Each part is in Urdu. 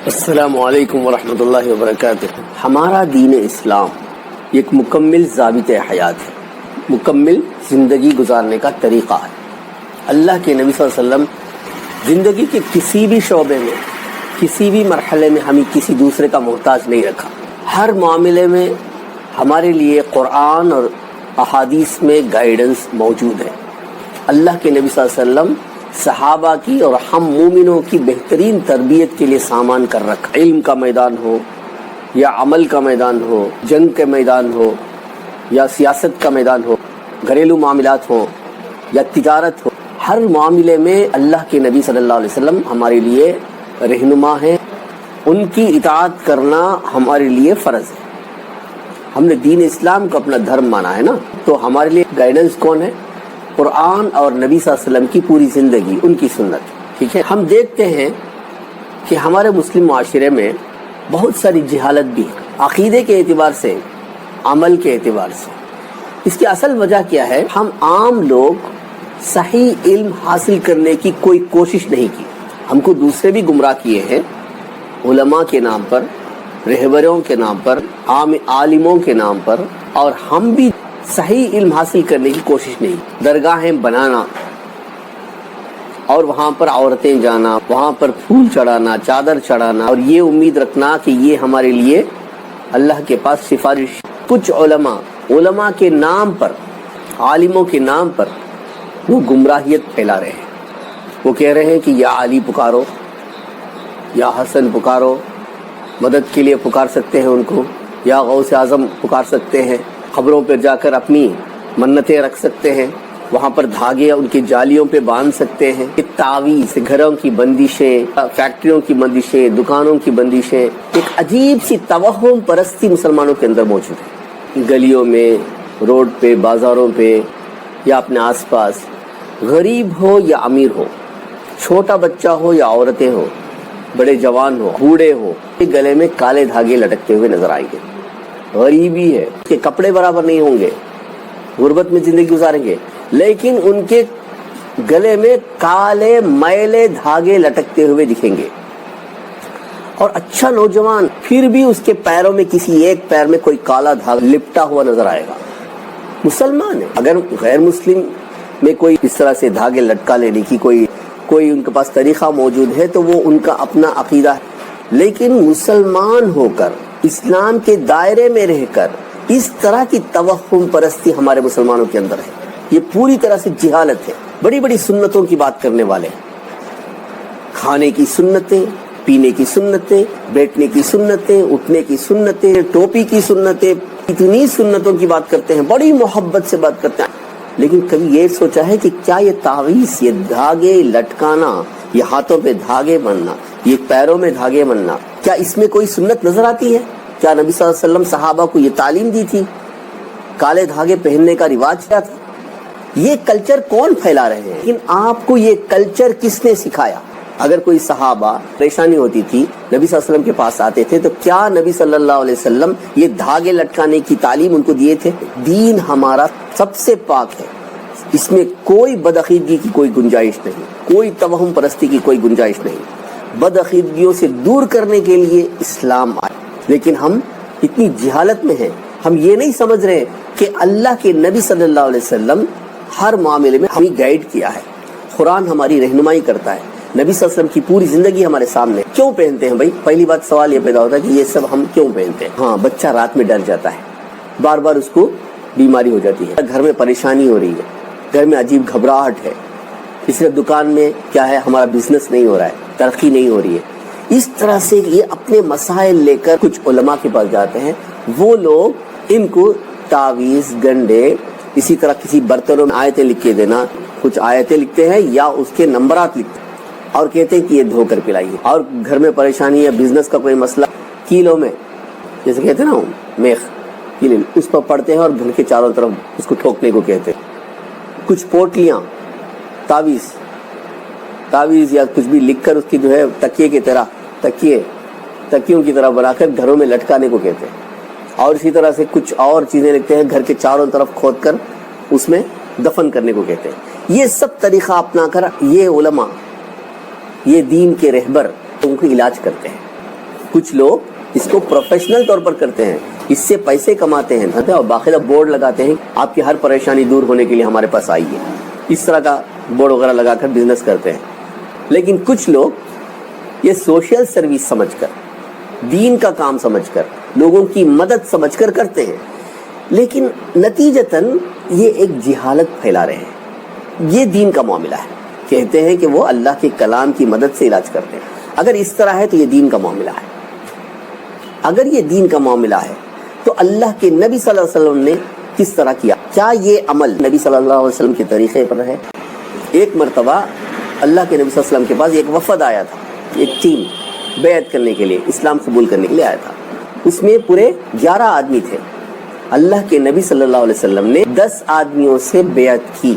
السلام علیکم ورحمۃ اللہ وبرکاتہ۔ ہمارا دین اسلام ایک مکمل ضابط حیات ہے، مکمل زندگی گزارنے کا طریقہ ہے۔ اللہ کے نبی صلی اللہ علیہ وسلم زندگی کے کسی بھی شعبے میں، کسی بھی مرحلے میں ہمیں کسی دوسرے کا محتاج نہیں رکھا۔ ہر معاملے میں ہمارے لیے قرآن اور احادیث میں گائیڈنس موجود ہے۔ اللہ کے نبی صلی اللہ علیہ وسلم صحابہ کی اور ہم مومنوں کی بہترین تربیت کے لیے سامان کر رکھا۔ علم کا میدان ہو یا عمل کا میدان ہو، جنگ کے میدان ہو یا سیاست کا میدان ہو، گھریلو معاملات ہو یا تجارت ہو، ہر معاملے میں اللہ کے نبی صلی اللہ علیہ وسلم ہمارے لیے رہنما ہیں۔ ان کی اطاعت کرنا ہمارے لیے فرض ہے۔ ہم نے دین اسلام کو اپنا دھرم مانا ہے نا، تو ہمارے لیے گائیڈنس کون ہے؟ قرآن اور نبی صلی اللہ علیہ وسلم کی پوری زندگی، ان کی سنت۔ ٹھیک ہے، ہم دیکھتے ہیں کہ ہمارے مسلم معاشرے میں بہت ساری جہالت بھی ہے، عقیدے کے اعتبار سے، عمل کے اعتبار سے۔ اس کی اصل وجہ کیا ہے؟ ہم عام لوگ صحیح علم حاصل کرنے کی کوئی کوشش نہیں کی۔ ہم کو دوسرے بھی گمراہ کیے ہیں، علماء کے نام پر، رہبروں کے نام پر، عام عالموں کے نام پر، اور ہم بھی صحیح علم حاصل کرنے کی کوشش نہیں۔ درگاہیں بنانا اور وہاں پر عورتیں جانا، وہاں پر پھول چڑھانا، چادر چڑھانا، اور یہ امید رکھنا کہ یہ ہمارے لیے اللہ کے پاس سفارش۔ کچھ علماء کے نام پر، عالموں کے نام پر وہ گمراہیت پھیلا رہے ہیں۔ وہ کہہ رہے ہیں کہ یا علی پکارو، یا حسن پکارو، مدد کے لیے پکار سکتے ہیں ان کو، یا غوث اعظم پکار سکتے ہیں، قبروں پہ جا کر اپنی منتیں رکھ سکتے ہیں، وہاں پر دھاگے ان کی جالیوں پہ باندھ سکتے ہیں۔ تعویذ، گھروں کی بندشیں، فیکٹریوں کی بندشیں، دکانوں کی بندشیں، ایک عجیب سی توہم پرستی مسلمانوں کے اندر موجود ہے۔ گلیوں میں، روڈ پہ، بازاروں پہ یا اپنے آس پاس، غریب ہو یا امیر ہو، چھوٹا بچہ ہو یا عورتیں ہو، بڑے جوان ہو، بوڑھے ہو، گلے میں کالے دھاگے لٹکتے ہوئے نظر آئیں گے۔ غریبی ہے کہ کپڑے برابر نہیں ہوں گے، غربت میں زندگی گزاریں گے، لیکن ان کے گلے میں کالے میلے دھاگے لٹکتے ہوئے دکھیں گے۔ اور اچھا نوجوان پھر بھی اس کے پیروں میں کسی ایک پیر میں کوئی کالا دھاگا لپٹا ہوا نظر آئے گا۔ مسلمان ہے۔ اگر غیر مسلم میں کوئی اس طرح سے دھاگے لٹکا لینے کی کوئی ان کے پاس طریقہ موجود ہے تو وہ ان کا اپنا عقیدہ ہے، لیکن مسلمان ہو کر، اسلام کے دائرے میں رہ کر اس طرح کی توہم پرستی ہمارے مسلمانوں کے اندر ہے۔ یہ پوری طرح سے جہالت ہے۔ بڑی بڑی سنتوں کی بات کرنے والے، کھانے کی سنتیں، پینے کی سنتیں، بیٹھنے کی سنتیں، اٹھنے کی سنتیں، ٹوپی کی سنتیں، اتنی سنتوں کی بات کرتے ہیں، بڑی محبت سے بات کرتے ہیں، لیکن کبھی یہ سوچا ہے کہ کیا یہ تعویذ، یہ دھاگے لٹکانا، یہ ہاتھوں پہ دھاگے بننا، یہ پیروں میں دھاگے بننا، کیا اس میں کوئی سنت نظر آتی ہے؟ کیا نبی صلی اللہ علیہ وسلم صحابہ کو یہ تعلیم دی تھی؟ کالے دھاگے پہننے کا رواج کیا تھا؟ یہ کلچر کون پھیلا رہے ہیں؟ لیکن آپ کو یہ کلچر کس نے سکھایا؟ اگر کوئی صحابہ پریشانی ہوتی تھی، نبی صلی اللہ علیہ وسلم کے پاس آتے تھے، تو کیا نبی صلی اللہ علیہ وسلم یہ دھاگے لٹکانے کی تعلیم ان کو دیے تھے؟ دین ہمارا سب سے پاک ہے، اس میں کوئی بدعقیدگی کی کوئی گنجائش نہیں، کوئی توہم پرستی کی کوئی گنجائش نہیں۔ بدعقیدگیوں سے دور کرنے کے لیے اسلام آیا، لیکن ہم اتنی جہالت میں ہیں، ہم یہ نہیں سمجھ رہے کہ اللہ کے نبی صلی اللہ علیہ وسلم ہر معاملے میں ہمیں گائیڈ کیا ہے، قرآن ہماری رہنمائی کرتا ہے، نبی صلی اللہ علیہ وسلم کی پوری زندگی ہمارے سامنے۔ کیوں پہنتے ہیں بھائی؟ پہلی بات سوال یہ پیدا ہوتا ہے کہ یہ سب ہم کیوں پہنتے ہیں؟ ہاں، بچہ رات میں ڈر جاتا ہے، بار بار اس کو بیماری ہو جاتی ہے، گھر میں پریشانی ہو رہی ہے، گھر میں عجیب گھبراہٹ ہے، اس لیے دکان میں کیا ہے، ہمارا بزنس نہیں ہو رہا ہے، ترقی نہیں ہو رہی ہے۔ اس طرح سے یہ اپنے مسائل لے کر کچھ علماء کے پاس جاتے ہیں، وہ لوگ ان کو تعویذ، گنڈے، اسی طرح کسی برتنوں میں آیتیں لکھ کے دینا، کچھ آیتیں لکھتے ہیں یا اس کے نمبرات لکھتے ہیں اور کہتے ہیں کہ یہ دھو کر پلائیے۔ اور گھر میں پریشانی ہے، بزنس کا کوئی مسئلہ، کیلوں میں جیسے کہتے ہیں نا میخ، کیل، اس پر پڑتے ہیں اور گھر کے چاروں طرف اس کو ٹھوکنے کو کہتے ہیں۔ کچھ پوٹلیاں، تعویذ یا کچھ بھی لکھ کر اس کی جو ہے تکیے کی طرح، تکیوں کی طرح بنا کر گھروں میں لٹکانے کو کہتے ہیں۔ اور اسی طرح سے کچھ اور چیزیں لکھتے ہیں، گھر کے چاروں طرف کھود کر اس میں دفن کرنے کو کہتے ہیں۔ یہ سب طریقہ اپنا کر یہ علماء، یہ دین کے رہبر ان کو علاج کرتے ہیں۔ کچھ لوگ اس کو پروفیشنل طور پر کرتے ہیں, اس سے پیسے کماتے ہیں اور باقاعدہ بورڈ لگاتے ہیں آپ کی ہر پریشانی دور ہونے کے لیے ہمارے پاس آئیے, اس طرح کا بورڈ وغیرہ لگا کر بزنس کرتے ہیں. لیکن کچھ لوگ یہ سوشل سروس سمجھ کر, دین کا کام سمجھ کر, لوگوں کی مدد سمجھ کر کرتے ہیں, لیکن نتیجتاً یہ ایک جہالت پھیلا رہے ہیں. یہ دین کا معاملہ ہے, کہتے ہیں کہ وہ اللہ کے کلام کی مدد سے علاج کرتے ہیں. اگر اس طرح ہے تو یہ دین کا معاملہ ہے. اگر یہ دین کا معاملہ ہے تو اللہ کے نبی صلی اللہ علیہ وسلم نے کس طرح کیا؟ کیا یہ عمل نبی صلی اللہ علیہ وسلم کے طریقے پر ہے؟ ایک مرتبہ اللہ کے نبی صلی اللہ علیہ وسلم کے پاس ایک وفد آیا تھا, ایک ٹیم بیعت کرنے کے لیے, اسلام قبول کرنے کے لیے آیا تھا. اس میں پورے 11 آدمی تھے. اللہ کے نبی صلی اللہ علیہ وسلم نے 10 آدمیوں سے بیعت کی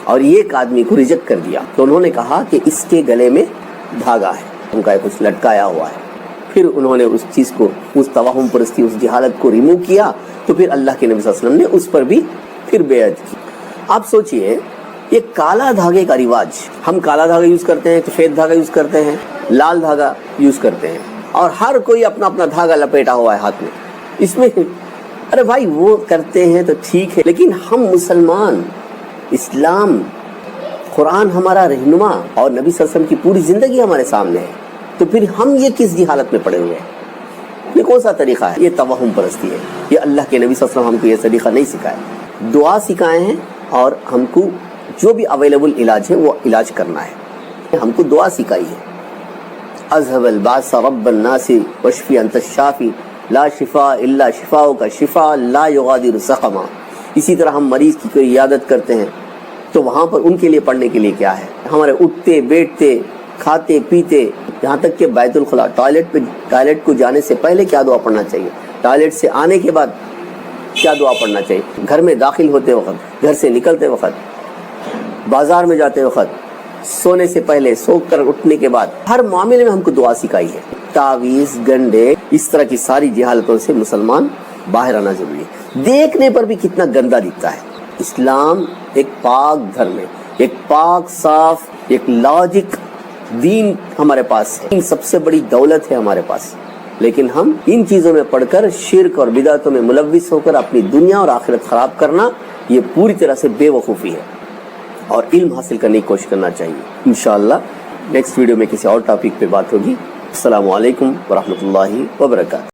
اور ایک آدمی کو ریجیکٹ کر دیا. تو انہوں نے کہا کہ اس کے گلے میں دھاگا ہے, ان کا کچھ لٹکایا ہوا ہے. پھر انہوں نے اس چیز کو, اس توہم پرستی, اس جہالت کو ریموو کیا. تو پھر اللہ کے نبی صلی اللہ علیہ وسلم نے اس پر بھی پھر بیعت کی. آپ سوچئے, یہ کالا دھاگے کا رواج, ہم کالا دھاگا یوز کرتے ہیں, سفید دھاگا یوز کرتے ہیں, لال دھاگا یوز کرتے ہیں, اور ہر کوئی اپنا اپنا دھاگا لپیٹا ہوا ہے ہاتھ میں. اس میں ارے بھائی وہ کرتے ہیں تو ٹھیک ہے, لیکن ہم مسلمان, اسلام, قرآن ہمارا رہنما اور نبی صلی اللہ علیہ وسلم کی پوری زندگی ہمارے سامنے ہے, تو پھر ہم یہ کس جہالت میں پڑے ہوئے ہیں؟ یہ کون سا طریقہ ہے؟ یہ توہم پرستی ہے. یہ اللہ کے نبی صلی اللہ علیہ وسلم ہم کو یہ طریقہ نہیں سکھائے. دعا سکھائے ہیں اور ہم کو جو بھی اویلیبل علاج ہے وہ علاج کرنا ہے. ہم کو دعا سکھائی ہے, اذهب الباس رب الناس واشفی انت الشافی لا شفاء الا شفاؤک شفاء لا یغادر سقما. اسی طرح ہم مریض کی کوئی عیادت کرتے ہیں تو وہاں پر ان کے لیے پڑھنے کے لیے کیا ہے؟ ہمارے اٹھتے بیٹھتے کھاتے پیتے, یہاں تک کہ بیت الخلاء, ٹوائلٹ کو جانے سے پہلے کیا دعا پڑھنا چاہیے, ٹوائلٹ سے آنے کے بعد کیا دعا پڑھنا چاہیے, گھر میں داخل ہوتے وقت, گھر سے نکلتے وقت, بازار میں جاتے وقت, سونے سے پہلے, سو کر اٹھنے کے بعد, ہر معاملے میں ہم کو دعا سکھائی ہے. تعویذ, گنڈے, اس طرح کی ساری جہالتوں سے مسلمان باہر آنا ضروری ہے. دیکھنے پر بھی کتنا گندا دکھتا ہے. اسلام ایک پاک دھرم ہے, ایک پاک صاف, ایک لاجک دین ہمارے پاس ہے. سب سے بڑی دولت ہے ہمارے پاس, لیکن ہم ان چیزوں میں پڑھ کر شرک اور بدعتوں میں ملوث ہو کر اپنی دنیا اور آخرت خراب کرنا, یہ پوری طرح سے بے وقوفی ہے. اور علم حاصل کرنے کی کوشش کرنا چاہیے. انشاءاللہ نیکسٹ ویڈیو میں کسی اور ٹاپک پہ بات ہوگی. السلام علیکم ورحمۃ اللہ وبرکاتہ.